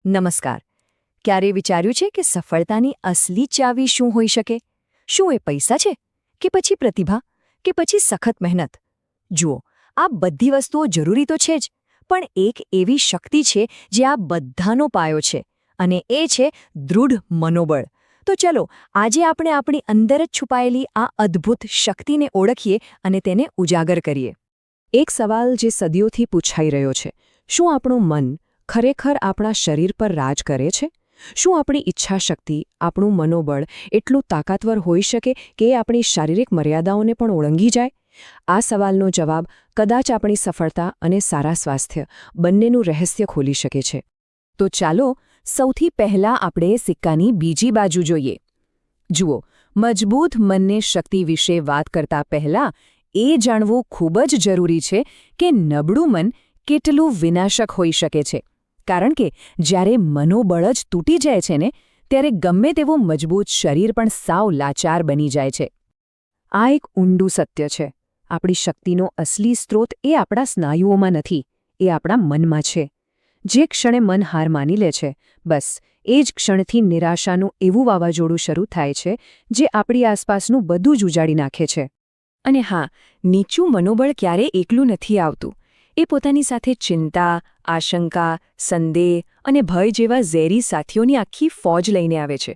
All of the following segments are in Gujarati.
નમસ્કાર. ક્યારે વિચાર્યું છે કે સફળતાની અસલી ચાવી શું હોઈ શકે? શું એ પૈસા છે? કે પછી પ્રતિભા? કે પછી સખત મહેનત? જુઓ, આ બધી વસ્તુઓ જરૂરી તો છે જ, પણ એક એવી શક્તિ છે જે આ બધાનો પાયો છે, અને એ છે દૃઢ મનોબળ. તો ચલો, આજે આપણે આપણી અંદર જ છુપાયેલી આ અદ્ભુત શક્તિને ઓળખીએ અને તેને ઉજાગર કરીએ. એક સવાલ જે સદીઓથી પૂછાઈ રહ્યો છે: શું આપણું મન ખરેખર આપણા શરીર પર રાજ કરે છે? શું આપણી ઈચ્છાશક્તિ, આપણું મનોબળ એટલું તાકાતવર હોઈ શકે કે એ આપણી શારીરિક મર્યાદાઓને પણ ઓળંગી જાય? આ સવાલનો જવાબ કદાચ આપણી સફળતા અને સારા સ્વાસ્થ્ય બંનેનું રહસ્ય ખોલી શકે છે. તો ચાલો, સૌથી પહેલાં આપણે સિક્કાની બીજી બાજુ જોઈએ. જુઓ, મજબૂત મનની શક્તિ વિશે વાત કરતા પહેલાં એ જાણવું ખૂબ જ જરૂરી છે કે નબળું મન કેટલું વિનાશક હોઈ શકે છે. કારણ કે જ્યારે મનોબળ જ તૂટી જાય છે ને, ત્યારે ગમે તેવું મજબૂત શરીર પણ સાવ લાચાર બની જાય છે. આ એક ઊંડું સત્ય છે. આપણી શક્તિનો અસલી સ્ત્રોત એ આપણા સ્નાયુઓમાં નથી, એ આપણા મનમાં છે. જે ક્ષણે મન હાર માની લે છે, બસ એ જ ક્ષણથી નિરાશાનું એવું વાવાઝોડું શરૂ થાય છે જે આપણી આસપાસનું બધું જ ઉજાડી નાખે છે. અને હા, નીચું મનોબળ ક્યારેય એકલું નથી આવતું. એ પોતાની સાથે ચિંતા, આશંકા, સંદેહ અને ભય જેવા ઝેરી સાથીઓની આખી ફોજ લઈને આવે છે.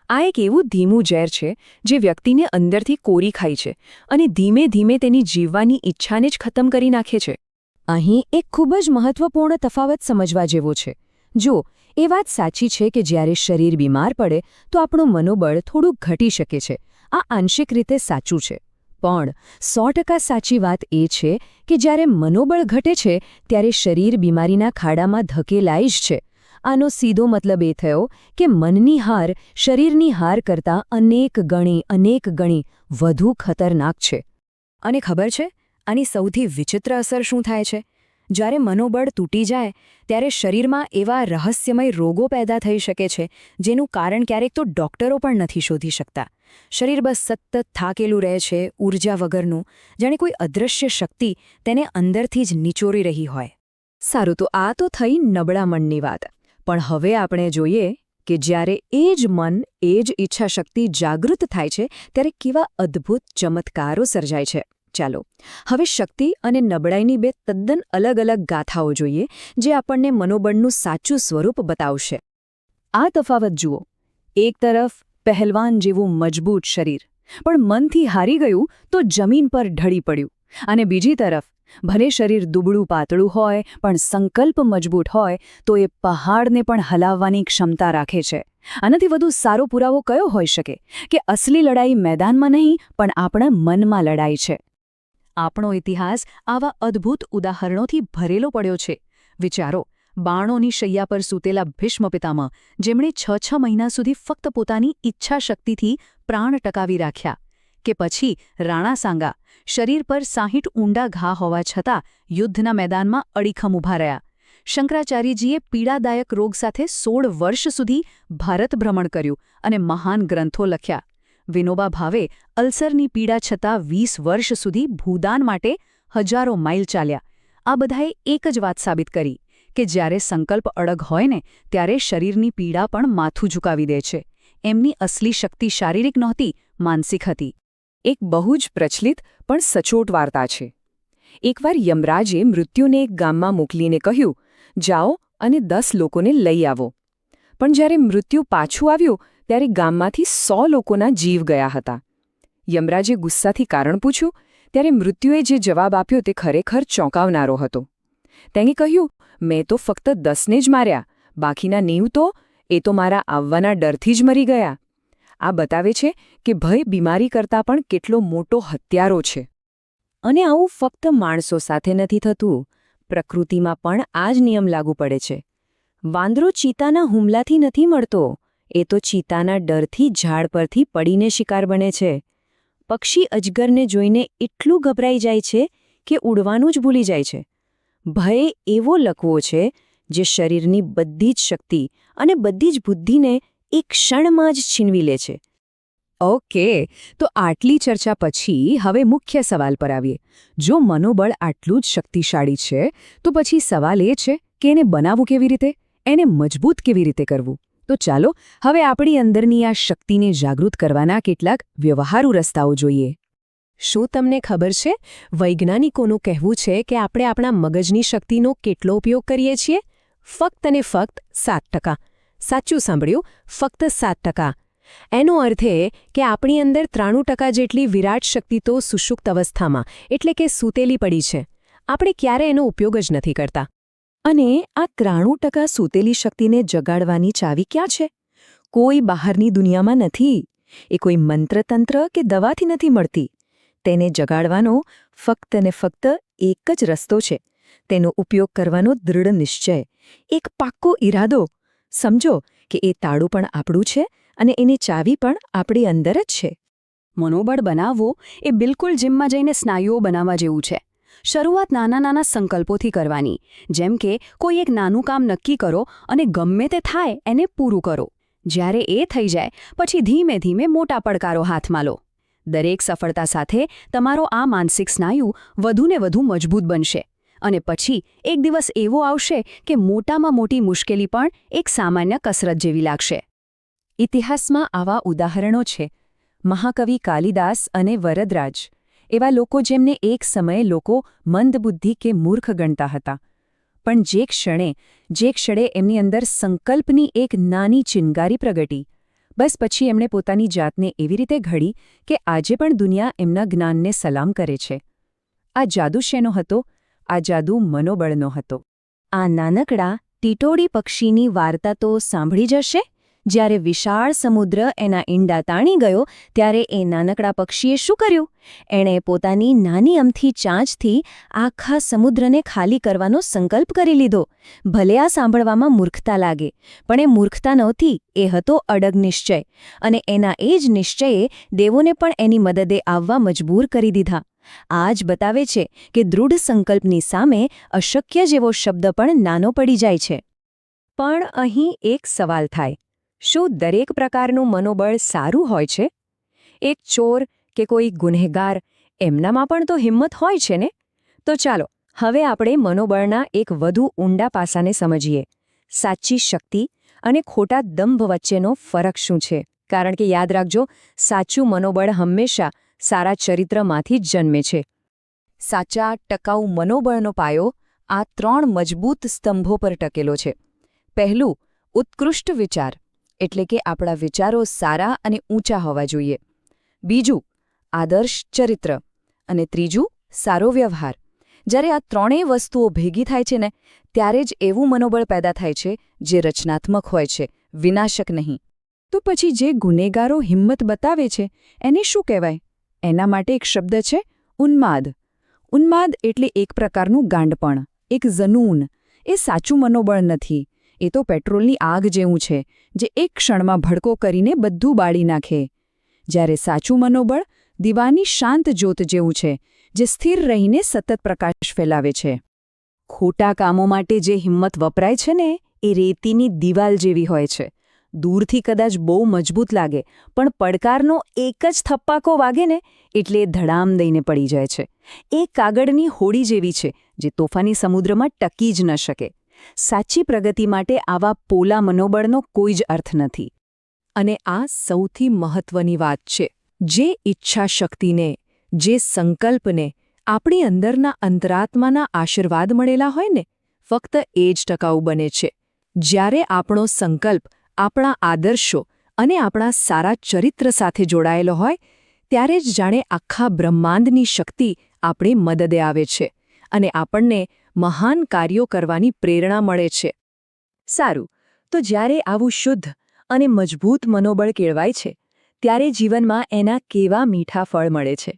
આ એક એવું ધીમું ઝેર છે જે વ્યક્તિને અંદરથી કોરી ખાય છે અને ધીમે ધીમે તેની જીવવાની ઈચ્છાને જ ખતમ કરી નાખે છે. અહીં એક ખૂબ જ મહત્વપૂર્ણ તફાવત સમજવા જેવો છે. જો એ વાત સાચી છે કે જ્યારે શરીર બીમાર પડે તો આપણું મનોબળ થોડું ઘટી શકે છે. આ આંશિક રીતે સાચું છે. પણ 100% સાચી વાત એ છે કે જ્યારે મનોબળ ઘટે છે ત્યારે શરીર બીમારીના ખાડામાં ધકેલાય જ છે. આનો સીધો મતલબ એ થયો કે મનની હાર શરીરની હાર કરતાં અનેક ગણી વધુ ખતરનાક છે. અને ખબર છે, આની સૌથી વિચિત્ર અસર શું થાય છે? જ્યારે મનોબળ તૂટી જાય ત્યારે શરીરમાં એવા રહસ્યમય રોગો પેદા થઈ શકે છે જેનું કારણ ક્યારેક તો ડોક્ટરો પણ નથી શોધી શકતા. શરીર બસ સતત થાકેલું રહે છે, ઊર્જા વગરનું, જાણે કોઈ અદૃશ્ય શક્તિ તેને અંદરથી જ નિચોરી રહી હોય. સારું, તો આ તો થઈ નબળા મનની વાત. પણ હવે આપણે જોઈએ કે જ્યારે એ જ મન, એ જ ઈચ્છાશક્તિ જાગૃત થાય છે ત્યારે કેવા અદ્ભુત ચમત્કારો સર્જાય છે. ચાલો, હવે શક્તિ અને નબળાઈની બે તદ્દન અલગ અલગ ગાથાઓ જોઈએ જે આપણને મનોબળનું સાચું સ્વરૂપ બતાવશે. આ તફાવત જુઓ. એક તરફ પહેલવાન જેવું મજબૂત શરીર, પણ મનથી હારી ગયું તો જમીન પર ઢળી પડ્યું. અને બીજી તરફ ભલે શરીર દુબળું પાતળું હોય પણ સંકલ્પ મજબૂત હોય તો એ પહાડને પણ હલાવવાની ક્ષમતા રાખે છે. આનાથી વધુ સારો પુરાવો કયો હોઈ શકે કે અસલી લડાઈ મેદાનમાં નહીં પણ આપણા મનમાં લડાઈ છે. આપણો ઇતિહાસ આવા અદ્ભુત ઉદાહરણોથી ભરેલો પડ્યો છે. વિચારો, બાણોની શૈયા પર સૂતેલા ભીષ્મ પિતામહ, જેમણે 6 મહિના સુધી ફક્ત પોતાની ઈચ્છાશક્તિથી પ્રાણ ટકાવી રાખ્યા. કે પછી રાણા સાંગા, શરીર પર 60 ઊંડા ઘા હોવા છતાં યુદ્ધના મેદાનમાં અડીખમ ઊભા રહ્યા. શંકરાચાર્યજીએ પીડાદાયક રોગ સાથે 16 વર્ષ સુધી ભારત ભ્રમણ કર્યું અને મહાન ગ્રંથો લખ્યા. વિનોબા ભાવે અલ્સરની પીડા છતાં 20 વર્ષ સુધી ભૂદાન માટે હજારો માઇલ ચાલ્યા. આ બધાએ એક જ વાત સાબિત કરી કે જ્યારે સંકલ્પ અડગ હોય ને, ત્યારે શરીરની પીડા પણ માથું ઝુકાવી દે છે. એમની અસલી શક્તિ શારીરિક નહોતી, માનસિક હતી. એક બહુ જ પ્રચલિત પણ સચોટ વાર્તા છે. એકવાર યમરાજે મૃત્યુને એક ગામમાં મોકલીને કહ્યું, જાઓ અને 10 લોકોને લઈ આવો. પણ જ્યારે મૃત્યુ પાછું આવ્યું ત્યારે ગામમાંથી 100 લોકોના જીવ ગયા હતા. યમરાજે ગુસ્સાથી કારણ પૂછ્યું ત્યારે મૃત્યુએ જે જવાબ આપ્યો તે ખરેખર ચોંકાવનારો હતો. તેણે કહ્યું, મેં તો ફક્ત 10ને જ માર્યા, બાકીના 90 તો એ તો મારા આવવાના ડરથી જ મરી ગયા. આ બતાવે છે કે ભય બીમારી કરતાં પણ કેટલો મોટો હથિયારો છે. અને આવું ફક્ત માણસો સાથે નથી થતું. પ્રકૃતિમાં પણ આ જ નિયમ લાગુ પડે છે. વાંદરો ચીતાના હુમલાથી નથી મળતો, એ તો ચીતાના ડરથી ઝાડ પરથી પડીને શિકાર બને છે. પક્ષી અજગરને જોઈને એટલું ગભરાઈ જાય છે કે ઉડવાનું જ ભૂલી જાય છે. ભય એવો લકવો છે જે શરીરની બધી જ શક્તિ અને બધી જ બુદ્ધિને એક ક્ષણમાં જ છીનવી લે છે. ઓકે, તો આટલી ચર્ચા પછી હવે મુખ્ય સવાલ પર આવીએ. જો મનોબળ આટલું જ શક્તિશાળી છે તો પછી સવાલ એ છે કે એને બનાવવું કેવી રીતે, એને મજબૂત કેવી રીતે કરવું? તો ચાલો હવે આપણી અંદરની આ શક્તિને જાગૃત કરવાના કેટલાક વ્યવહારુ રસ્તાઓ જોઈએ. શું તમને ખબર છે વૈજ્ઞાનિકોનું કહેવું છે કે આપણે આપણા મગજની શક્તિનો કેટલો ઉપયોગ કરીએ છીએ? ફક્ત અને ફક્ત 7%. સાચું સાંભળ્યું, ફક્ત 7%. એનો અર્થ એ કે આપણી અંદર 93% જેટલી વિરાટ શક્તિ તો સુષુપ્ત અવસ્થામાં એટલે કે સૂતેલી પડી છે. આપણે ક્યારે એનો ઉપયોગ જ નથી કરતા. અને આ 93% સૂતેલી શક્તિને જગાડવાની ચાવી ક્યાં છે? કોઈ બહારની દુનિયામાં નથી. એ કોઈ મંત્રતંત્ર કે દવાથી નથી મળતી. તેને જગાડવાનો ફક્ત ને ફક્ત એક જ રસ્તો છે. તેનો ઉપયોગ કરવાનો દૃઢ નિશ્ચય, એક પાક્કો ઈરાદો. સમજો કે એ તાળું પણ આપણું છે અને એની ચાવી પણ આપણી અંદર જ છે. મનોબળ બનાવવું એ બિલકુલ જીમમાં જઈને સ્નાયુઓ બનાવવા જેવું છે. શરૂઆત નાના નાના સંકલ્પોથી કરવાની, જેમ કે કોઈ એક નાનું કામ નક્કી કરો અને ગમે તે થાય એને પૂરું કરો. જ્યારે એ થઈ જાય પછી ધીમે ધીમે મોટા પડકારો હાથમાં લો. દરેક સફળતા સાથે તમારો આ માનસિક સ્નાયુ વધુને વધુ મજબૂત બનશે અને પછી એક દિવસ એવો આવશે કે મોટામાં મોટી મુશ્કેલી પણ એક સામાન્ય કસરત જેવી લાગશે. ઇતિહાસમાં આવા ઉદાહરણો છે. મહાકવિ કાલિદાસ અને વરદરાજ એવા લોકો જેમને એક સમયે લોકો મંદબુદ્ધિ કે મૂર્ખ ગણતા હતા. પણ જે ક્ષણે એમની અંદર સંકલ્પની એક નાની ચિનગારી પ્રગટી, બસ પછી એમણે પોતાની જાતને એવી રીતે ઘડી કે આજે પણ દુનિયા એમના જ્ઞાનને સલામ કરે છે. આ જાદુ શેનો હતો? આ જાદુ મનોબળનો હતો. આ નાનકડા ટીટોડી પક્ષીની વાર્તા તો સાંભળી જશે. જ્યારે વિશાળ સમુદ્ર એના ઈંડા તાણી ગયો ત્યારે એ નાનકડા પક્ષીએ શું કર્યું? એણે પોતાની નાની અમથી ચાંચથી આખા સમુદ્રને ખાલી કરવાનો સંકલ્પ કરી લીધો. ભલે આ સાંભળવામાં મૂર્ખતા લાગે, પણ એ મૂર્ખતા નહોતી, એ હતો અડગ નિશ્ચય. અને એના એ જ નિશ્ચયે દેવોને પણ એની મદદે આવવા મજબૂર કરી દીધા. આ જ બતાવે છે કે દૃઢ સંકલ્પની સામે અશક્ય જેવો શબ્દ પણ નાનો પડી જાય છે. પણ અહીં એક સવાલ થાય. શું દરેક પ્રકારનું મનોબળ સારું હોય છે? એક ચોર કે કોઈ ગુનેગાર, એમનામાં પણ તો હિંમત હોય છે ને? તો ચાલો હવે આપણે મનોબળના એક વધુ ઊંડા પાસાને સમજીએ. સાચી શક્તિ અને ખોટા દંભ વચ્ચેનો ફરક શું છે? કારણ કે યાદ રાખજો, સાચું મનોબળ હંમેશા સારા ચરિત્રમાંથી જ જન્મે છે. સાચા ટકાઉ મનોબળનો પાયો આ 3 મજબૂત સ્તંભો પર ટકેલો છે. પહેલું, ઉત્કૃષ્ટ વિચાર, એટલે કે આપણા વિચારો સારા અને ઊંચા હોવા જોઈએ. બીજું, આદર્શ ચરિત્ર. અને ત્રીજું, સારો વ્યવહાર. જ્યારે આ 3 વસ્તુઓ ભેગી થાય છે ને, ત્યારે જ એવું મનોબળ પેદા થાય છે જે રચનાત્મક હોય છે, વિનાશક નહીં. તો પછી જે ગુનેગારો હિંમત બતાવે છે એને શું કહેવાય? એના માટે એક શબ્દ છે, ઉન્માદ. ઉન્માદ એટલે એક પ્રકારનું ગાંડપણ, એક જનૂન. એ સાચું મનોબળ નથી. એ તો પેટ્રોલની આગ જેવું છે, જે એક ક્ષણમાં ભડકો કરીને બધું બાળી નાખે. જ્યારે સાચું મનોબળ દીવાની શાંત જ્યોત જેવું છે, જે સ્થિર રહીને સતત પ્રકાશ ફેલાવે છે. ખોટા કામો માટે જે હિંમત વપરાય છે ને, એ રેતીની દિવાલ જેવી હોય છે. દૂરથી કદાચ બહુ મજબૂત લાગે, પણ પડકારનો એક જ થપ્પાકો વાગે ને એટલે ધડામ દઈને પડી જાય છે. એ કાગળની હોડી જેવી છે, જે તોફાની સમુદ્રમાં ટકી જ ન શકે. સાચી પ્રગતિ માટે આવા પોલા મનોબળનો કોઈ જ અર્થ નથી. અને આ સૌથી મહત્વની વાત છે. જે ઈચ્છાશક્તિને, જે સંકલ્પને આપણી અંદરના અંતરાત્માના આશીર્વાદ મળેલા હોય ને, ફક્ત એ જ ટકાઉ બને છે. જ્યારે આપણો સંકલ્પ આપણા આદર્શો અને આપણા સારા ચરિત્ર સાથે જોડાયેલો હોય, ત્યારે જ જાણે આખા બ્રહ્માંડની શક્તિ આપણી મદદે આવે છે અને આપણને મહાન કાર્યો કરવાની પ્રેરણા મળે છે. સારું, તો જ્યારે આવું શુદ્ધ અને મજબૂત મનોબળ કેળવાય છે, ત્યારે જીવનમાં એના કેવા મીઠા ફળ મળે છે.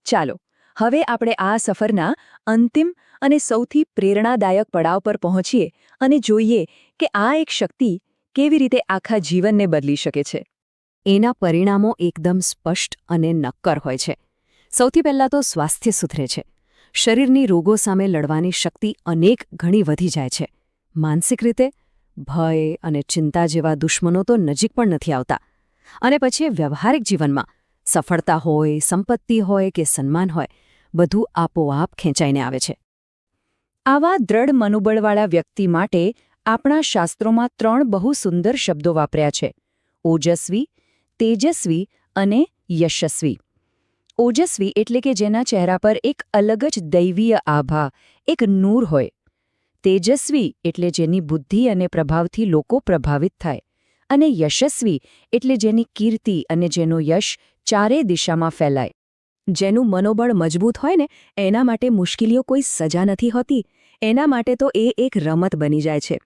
ચાલો હવે આપણે આ સફરના અંતિમ અને સૌથી પ્રેરણાદાયક પડાવ પર પહોંચીએ અને જોઈએ કે આ એક શક્તિ કેવી રીતે આખા જીવનને બદલી શકે છે. એના પરિણામો એકદમ સ્પષ્ટ અને નક્કર હોય છે. સૌથી પહેલાં તો સ્વાસ્થ્ય સુધરે છે. શરીરની રોગો સામે લડવાની શક્તિ અનેક ગણી વધી જાય છે. માનસિક રીતે ભય અને ચિંતા જેવા દુશ્મનો તો નજીક પણ નથી આવતા. અને પછી વ્યવહારિક જીવનમાં સફળતા હોય, સંપત્તિ હોય કે સન્માન હોય, બધું આપોઆપ ખેંચાઈને આવે છે. આવા દ્રઢ મનોબળવાળા વ્યક્તિ માટે આપણા શાસ્ત્રોમાં 3 બહુ સુંદર શબ્દો વાપર્યા છે: ઓજસ્વી, તેજસ્વી અને યશસ્વી. ઓજસ્વી એટલે કે જેના ચહેરા પર એક અલગ જ દૈવીય આભા, એક નૂર હોય. તેજસ્વી એટલે જેની બુદ્ધિ અને પ્રભાવથી લોકો પ્રભાવિત થાય. અને યશસ્વી એટલે જેની કીર્તિ અને જેનો યશ ચારે દિશામાં ફેલાય. જેનું મનોબળ મજબૂત હોય ને, એના માટે મુશ્કેલીઓ કોઈ સજા નથી હોતી. એના માટે તો એ એક રમત બની જાય છે.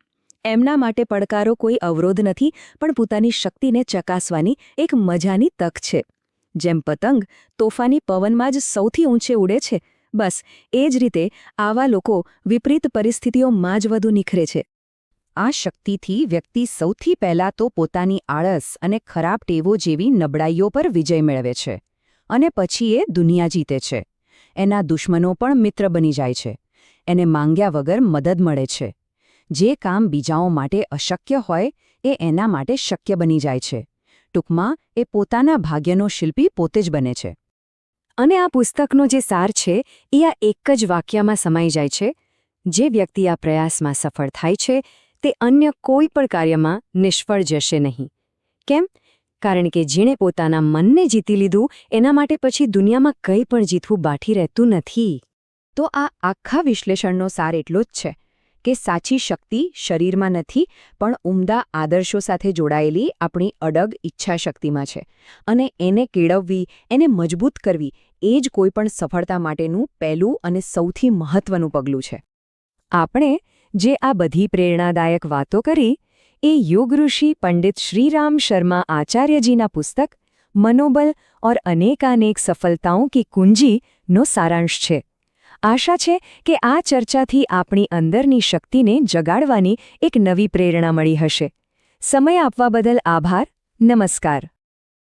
એમના માટે પડકારો કોઈ અવરોધ નથી, પણ પોતાની શક્તિને ચકાસવાની એક મજાની તક છે. જેમ પતંગ તોફાની પવનમાં જ સૌથી ઊંચે ઉડે છે, બસ એ જ રીતે આવા લોકો વિપરીત પરિસ્થિતિઓમાં જ વધુ નિખરે છે. આ શક્તિથી વ્યક્તિ સૌથી પહેલાં તો પોતાની આળસ અને ખરાબ ટેવો જેવી નબળાઈઓ પર વિજય મેળવે છે. અને પછી એ દુનિયા જીતે છે. એના દુશ્મનો પણ મિત્ર બની જાય છે. એને માંગ્યા વગર મદદ મળે છે. જે કામ બીજાઓ માટે અશક્ય હોય એ એના માટે શક્ય બની જાય છે. ટૂંકમાં એ પોતાના ભાગ્યનો શિલ્પી પોતે જ બને છે. અને આ પુસ્તકનો જે સાર છે એ આ એક જ વાક્યમાં સમાઈ જાય છે: જે વ્યક્તિ આ પ્રયાસમાં સફળ થાય છે તે અન્ય કોઈ પણ કાર્યમાં નિષ્ફળ જશે નહીં. કેમ? કારણ કે જેણે પોતાના મનને જીતી લીધું એના માટે પછી દુનિયામાં કંઈ પણ જીતવું બાકી રહેતું નથી. તો આ આખા વિશ્લેષણનો સાર એટલો જ છે કે સાચી શક્તિ શરીરમાં નથી, પણ ઉમદા આદર્શો સાથે જોડાયેલી આપણી અડગ ઈચ્છાશક્તિમાં છે. અને એને કેળવવી, એને મજબૂત કરવી એ જ કોઈપણ સફળતા માટેનું પહેલું અને સૌથી મહત્વનું પગલું છે. આપણે જે આ બધી પ્રેરણાદાયક વાતો કરી એ યોગ ઋષિ પંડિત શ્રીરામ શર્મા આચાર્યજીના પુસ્તક મનોબલ और अनेकानेक सफलताओं की कुंजीનો સારાંશ છે. આશા છે કે આ ચર્ચાથી આપણી અંદરની શક્તિને જગાડવાની એક નવી પ્રેરણા મળી હશે. સમય આપવા બદલ આભાર. નમસ્કાર.